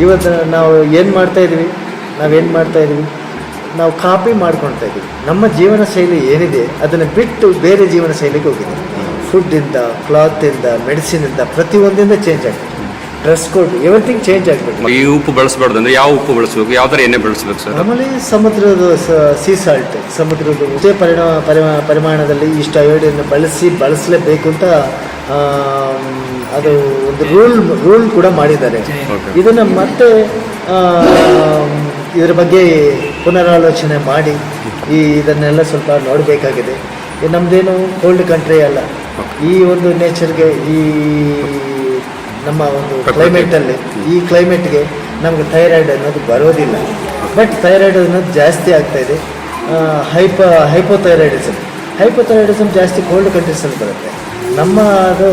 ಇವತ್ತು ನಾವು ಏನು ಮಾಡ್ತಾಯಿದ್ದೀವಿ, ನಾವು ಕಾಪಿ ಮಾಡ್ಕೊಳ್ತಾ ಇದ್ದೀವಿ. ನಮ್ಮ ಜೀವನ ಶೈಲಿ ಏನಿದೆ ಅದನ್ನು ಬಿಟ್ಟು ಬೇರೆ ಜೀವನ ಶೈಲಿಗೆ ಹೋಗಿದೆ. ಫುಡ್ಡಿಂದ, ಕ್ಲಾತಿಂದ, ಮೆಡಿಸಿನಿಂದ, ಪ್ರತಿಯೊಂದಿಂದ ಚೇಂಜ್ ಆಗ್ತದೆ. ಡ್ರೆಸ್ ಕೋಡ್, ಎವ್ರಿಥಿಂಗ್ ಚೇಂಜ್ ಆಗಬೇಕು. ಈ ಉಪ್ಪು ಬಳಸಬಾರ್ದು ಅಂದರೆ ಯಾವ ಉಪ್ಪು ಬಳಸಬೇಕು, ಯಾವ ಥರ ಎಣ್ಣೆ ಬಳಸಬೇಕು ಸರ್? ನಮ್ಮಲ್ಲಿ ಸಮುದ್ರದ ಸೀ ಸಾಲ್ಟ್, ಸಮುದ್ರದ ಇಷ್ಟೇ ಪರಿಮಾಣದಲ್ಲಿ ಇಷ್ಟು ಅಯೋಡಿಯನ್ನು ಬಳಸಲೇಬೇಕು ಅಂತ ಅದು ಒಂದು ರೂಲ್ ಕೂಡ ಮಾಡಿದ್ದಾರೆ. ಇದನ್ನು ಮತ್ತೆ ಇದರ ಬಗ್ಗೆ ಪುನರಾಲೋಚನೆ ಮಾಡಿ ಇದನ್ನೆಲ್ಲ ಸ್ವಲ್ಪ ನೋಡಬೇಕಾಗಿದೆ. ನಮ್ಮದೇನು ಕೋಲ್ಡ್ ಕಂಟ್ರಿ ಅಲ್ಲ. ಈ ಒಂದು ನೇಚರ್ಗೆ, ಈ ನಮ್ಮ ಒಂದು ಕ್ಲೈಮೇಟಲ್ಲಿ, ಈ ಕ್ಲೈಮೇಟ್ಗೆ ನಮಗೆ ಥೈರಾಯ್ಡ್ ಅನ್ನೋದು ಬರೋದಿಲ್ಲ. ಬಟ್ ಥೈರಾಯ್ಡ್ ಅನ್ನೋದು ಜಾಸ್ತಿ ಆಗ್ತಾಯಿದೆ. ಹೈಪೋಥೈರಾಯ್ಡಿಸಮ್ ಜಾಸ್ತಿ ಕೋಲ್ಡ್ ಕಂಟ್ರೀಸಲ್ಲಿ ಬರುತ್ತೆ. ನಮ್ಮ ಅದು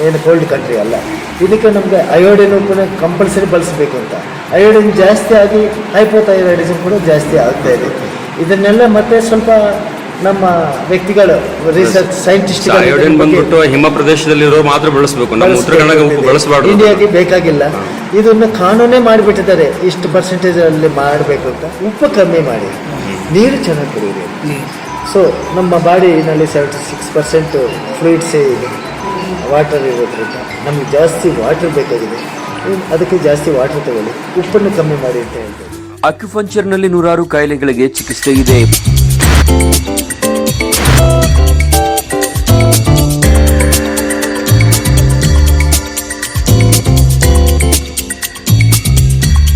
ಏನು ಕೋಲ್ಡ್ ಕಂಟ್ರಿ ಅಲ್ಲ. ಇದಕ್ಕೆ ನಮಗೆ ಅಯೋಡಿನ್ ಕೂಡ ಕಂಪಲ್ಸರಿ ಬಳಸಬೇಕು ಅಂತ. ಅಯೋಡಿನ್ ಜಾಸ್ತಿ ಆಗಿ ಹೈಪೋಥೈರಾಯ್ಡಿಸಮ್ ಕೂಡ ಜಾಸ್ತಿ ಆಗ್ತಾಯಿದೆ. ಇದನ್ನೆಲ್ಲ ಮತ್ತೆ ಸ್ವಲ್ಪ ನಮ್ಮ ವ್ಯಕ್ತಿಗಳು, ರಿಸರ್ಚ್ ಸೈಂಟಿಸ್ಟ್ಗಳು ಬಂದ್ಬಿಟ್ಟು ಹಿಮ ಪ್ರದೇಶದಲ್ಲಿರೋ ಮಾತ್ರ ಬಳಸಬೇಕು, ನಮ್ಮ ಉತ್ತರ ಕನ್ನಡ ಉಪ್ಪು ಬಳಸಬಾರ್ದು. ಇಂಡಿಯಾಗೆ ಬೇಕಾಗಿಲ್ಲ. ಇದನ್ನು ಕಾನೂನೇ ಮಾಡಿಬಿಟ್ಟಿದ್ದಾರೆ, ಇಷ್ಟು ಪರ್ಸೆಂಟೇಜಲ್ಲಿ ಮಾಡಬೇಕು ಅಂತ. ಉಪ್ಪು ಕಮ್ಮಿ ಮಾಡಿ, ನೀರು ಚೆನ್ನಾಗಿ ಕುಡಿಯಿರಿ. ಸೊ ನಮ್ಮ ಬಾಡಿನಲ್ಲಿ 76% ಫ್ಲೂಯಿಡ್ಸೇ ಇದೆ, ವಾಟರ್ ಇರೋದ್ರಿಂದ ನಮಗೆ ಜಾಸ್ತಿ ವಾಟರ್ ಬೇಕಾಗಿದೆ. ಅದಕ್ಕೆ ಜಾಸ್ತಿ ವಾಟರ್ ತಗೊಳ್ಳಿ, ಉಪ್ಪನ್ನು ಕಮ್ಮಿ ಮಾಡಿ ಅಂತ ಹೇಳ್ತೇವೆ. ಅಕ್ಯುಪಂಕ್ಚರ್ನಲ್ಲಿ 100 ಕಾಯಿಲೆಗಳಿಗೆ ಚಿಕಿತ್ಸೆ ಇದೆ.